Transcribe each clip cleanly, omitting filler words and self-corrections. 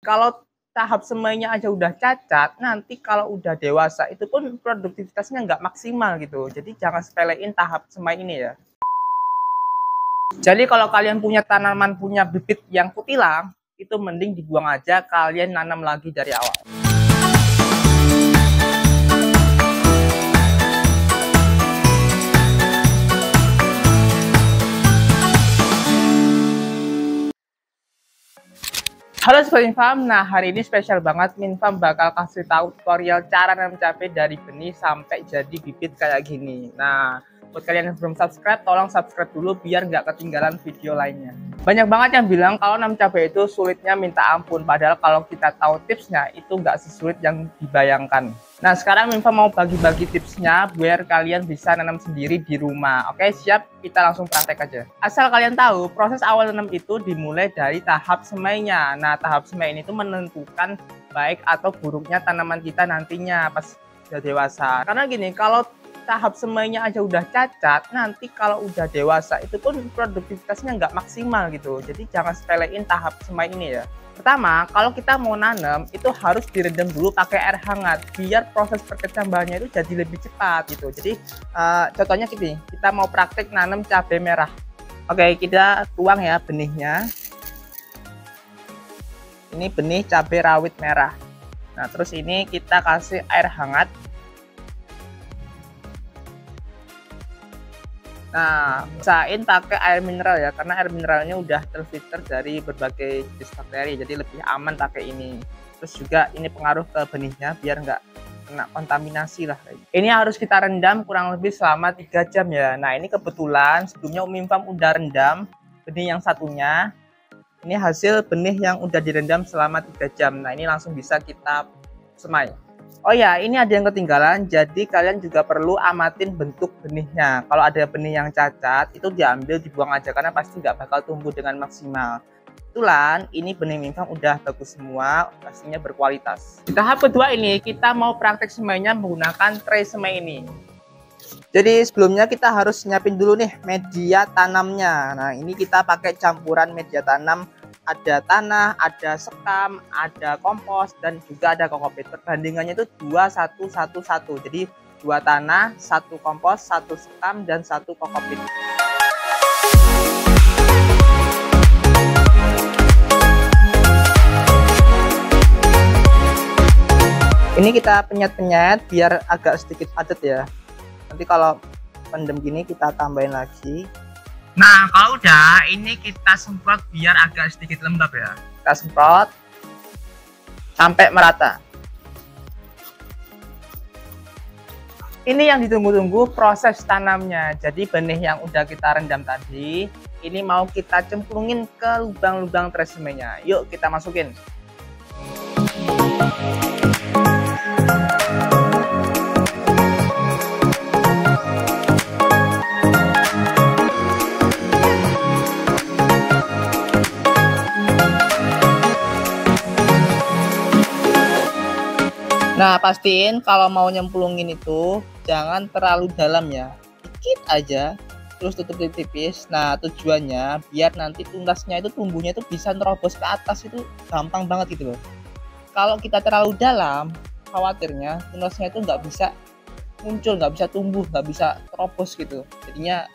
kalau tahap semainya aja udah cacat, nanti kalau udah dewasa itu pun produktivitasnya nggak maksimal gitu. Jadi jangan sepelein tahap semai ini ya. Jadi kalau kalian punya tanaman, punya bibit yang kutilang, itu mending dibuang aja, kalian nanam lagi dari awal. Halo Sobat Minfarm, nah hari ini spesial banget. Minfarm bakal kasih tahu tutorial cara nanam cabai dari benih sampai jadi bibit kayak gini. Nah, buat kalian yang belum subscribe, tolong subscribe dulu biar nggak ketinggalan video lainnya. Banyak banget yang bilang kalau nanam cabai itu sulitnya minta ampun, padahal kalau kita tahu tipsnya itu nggak sesulit yang dibayangkan. Nah, sekarang Minfarm mau bagi-bagi tipsnya biar kalian bisa nanam sendiri di rumah. Oke, siap? Kita langsung praktek aja. Asal kalian tahu, proses awal nanam itu dimulai dari tahap semainya. Nah, tahap semai ini tuh menentukan baik atau buruknya tanaman kita nantinya pas sudah dewasa. Karena gini, kalau tahap semainya aja udah cacat, nanti kalau udah dewasa itu pun produktivitasnya nggak maksimal gitu. Jadi jangan sepelein tahap semai ini ya. Pertama, kalau kita mau nanam itu harus direndam dulu pakai air hangat biar proses perkecambahannya itu jadi lebih cepat gitu. Jadi contohnya gini, kita mau praktek nanam cabai merah. Oke, kita tuang ya benihnya. Ini benih cabai rawit merah. Nah, terus ini kita kasih air hangat. Nah, usahain pakai air mineral ya, karena air mineralnya udah terfilter dari berbagai jenis bakteri, jadi lebih aman pakai ini. Terus juga ini pengaruh ke benihnya biar nggak kena kontaminasi lah. Ini harus kita rendam kurang lebih selama 3 jam ya. Nah, ini kebetulan sebelumnya Minfarm udah rendam benih yang satunya. Ini hasil benih yang udah direndam selama 3 jam. Nah, ini langsung bisa kita semai. Oh ya, ini ada yang ketinggalan, jadi kalian juga perlu amatin bentuk benihnya. Kalau ada benih yang cacat, itu diambil, dibuang aja, karena pasti nggak bakal tumbuh dengan maksimal. Kebetulan, ini benih Minfarm udah bagus semua, pastinya berkualitas. Di tahap kedua ini, kita mau praktek semainya menggunakan tray semai ini. Jadi sebelumnya kita harus nyiapin dulu nih media tanamnya. Nah, ini kita pakai campuran media tanam. Ada tanah, ada sekam, ada kompos, dan juga ada kokopit. Perbandingannya itu 2-1-1-1. Jadi 2 tanah, 1 kompos, 1 sekam, dan 1 kokopit. Ini kita penyet-penyet biar agak sedikit padat ya. Nanti kalau pendem gini kita tambahin lagi. Nah, kalau udah, ini kita semprot biar agak sedikit lembab ya. Kita semprot sampai merata. Ini yang ditunggu-tunggu proses tanamnya. Jadi benih yang udah kita rendam tadi, ini mau kita cemplungin ke lubang-lubang tray semainya. Yuk kita masukin. Nah, pastiin kalau mau nyemplungin itu jangan terlalu dalam ya, dikit aja, terus tutup tipis. Nah, tujuannya biar nanti tunasnya itu tumbuhnya itu bisa nerobos ke atas, itu gampang banget gitu loh. Kalau kita terlalu dalam, khawatirnya tunasnya itu nggak bisa muncul, nggak bisa tumbuh, nggak bisa terobos gitu. Jadinya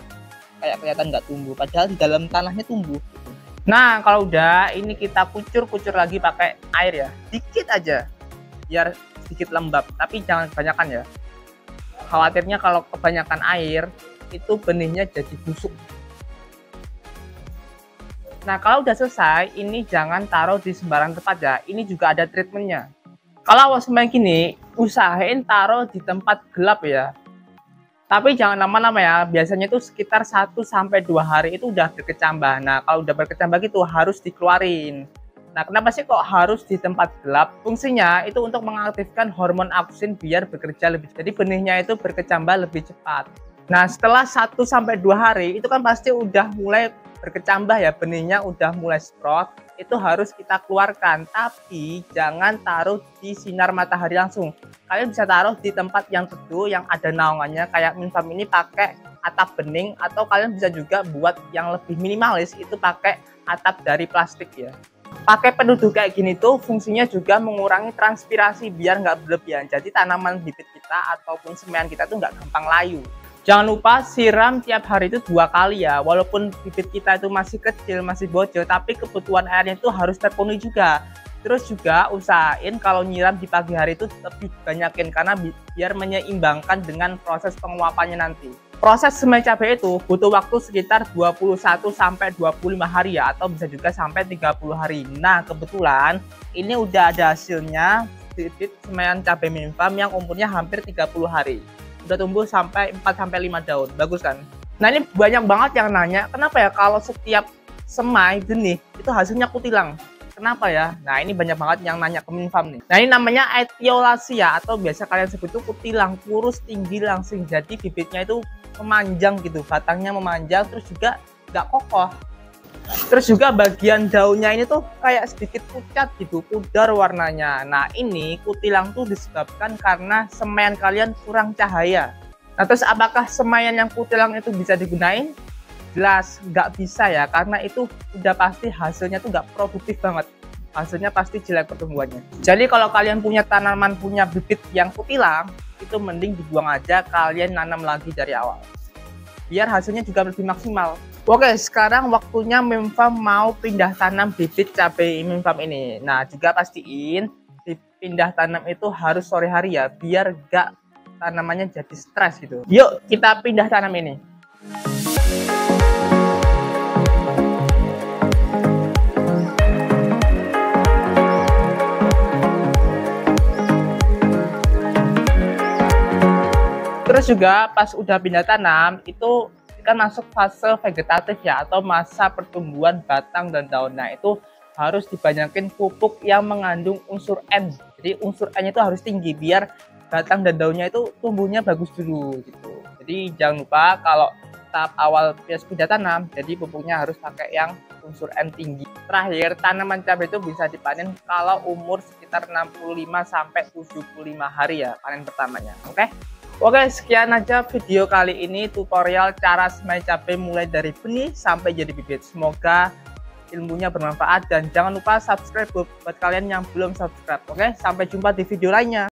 kayak kelihatan nggak tumbuh, padahal di dalam tanahnya tumbuh. Nah, kalau udah, ini kita kucur-kucur lagi pakai air ya, dikit aja, biar sedikit lembab, tapi jangan kebanyakan ya. Khawatirnya kalau kebanyakan air itu benihnya jadi busuk. Nah, kalau udah selesai, ini jangan taruh di sembarang tempat ya. Ini juga ada treatmentnya. Kalau awal semai gini, usahain taruh di tempat gelap ya. Tapi jangan lama-lama ya. Biasanya itu sekitar 1-2 hari itu udah berkecambah. Nah, kalau udah berkecambah gitu harus dikeluarin. Nah, kenapa sih kok harus di tempat gelap? Fungsinya itu untuk mengaktifkan hormon auksin biar bekerja lebih. Jadi benihnya itu berkecambah lebih cepat. Nah, setelah 1-2 hari itu kan pasti udah mulai berkecambah ya, benihnya udah mulai sprout. Itu harus kita keluarkan, tapi jangan taruh di sinar matahari langsung. Kalian bisa taruh di tempat yang teduh, yang ada naungannya. Kayak Minfarm ini pakai atap bening, atau kalian bisa juga buat yang lebih minimalis itu pakai atap dari plastik ya. Pakai penutup kayak gini tuh fungsinya juga mengurangi transpirasi biar nggak berlebihan. Jadi tanaman bibit kita ataupun semen kita tuh nggak gampang layu. Jangan lupa siram tiap hari itu 2 kali ya. Walaupun bibit kita itu masih kecil, masih bocil, tapi kebutuhan airnya itu harus terpenuhi juga. Terus juga usahain kalau nyiram di pagi hari itu lebih banyakin karena biar menyeimbangkan dengan proses penguapannya nanti. Proses semai cabai itu butuh waktu sekitar 21 sampai 25 hari ya, atau bisa juga sampai 30 hari. Nah, kebetulan ini udah ada hasilnya bibit semaian cabai Minfarm yang umurnya hampir 30 hari. Udah tumbuh sampai 4 sampai 5 daun. Bagus kan? Nah, ini banyak banget yang nanya, kenapa ya kalau setiap semai benih itu hasilnya kutilang? Kenapa ya? Nah, ini banyak banget yang nanya ke Minfarm nih. Nah, ini namanya etiolasia atau biasa kalian sebut itu kutilang, kurus, tinggi, langsing. Jadi bibitnya itu memanjang gitu, batangnya memanjang, terus juga nggak kokoh. Terus juga bagian daunnya ini tuh kayak sedikit pucat gitu, pudar warnanya. Nah, ini kutilang tuh disebabkan karena semaian kalian kurang cahaya. Nah, terus apakah semaian yang kutilang itu bisa digunain? Jelas nggak bisa ya, karena itu udah pasti hasilnya tuh nggak produktif banget. Hasilnya pasti jelek pertumbuhannya. Jadi kalau kalian punya tanaman, punya bibit yang kutilang, itu mending dibuang aja, kalian nanam lagi dari awal. Biar hasilnya juga lebih maksimal. Oke, sekarang waktunya Minfarm mau pindah tanam bibit cabai Minfarm ini. Nah, juga pastiin pindah tanam itu harus sore hari ya, biar nggak tanamannya jadi stres gitu. Yuk kita pindah tanam ini. Terus juga pas udah pindah tanam itu kan masuk fase vegetatif ya, atau masa pertumbuhan batang dan daun. Nah, itu harus dibanyakin pupuk yang mengandung unsur N. Jadi unsur N itu harus tinggi biar batang dan daunnya itu tumbuhnya bagus dulu gitu. Jadi jangan lupa kalau tahap awal pindah tanam, jadi pupuknya harus pakai yang unsur N tinggi. Terakhir, tanaman cabai itu bisa dipanen kalau umur sekitar 65 sampai 75 hari ya panen pertamanya. Oke, sekian aja video kali ini, tutorial cara semai cabai mulai dari benih sampai jadi bibit. Semoga ilmunya bermanfaat dan jangan lupa subscribe buat kalian yang belum subscribe. Oke, sampai jumpa di video lainnya.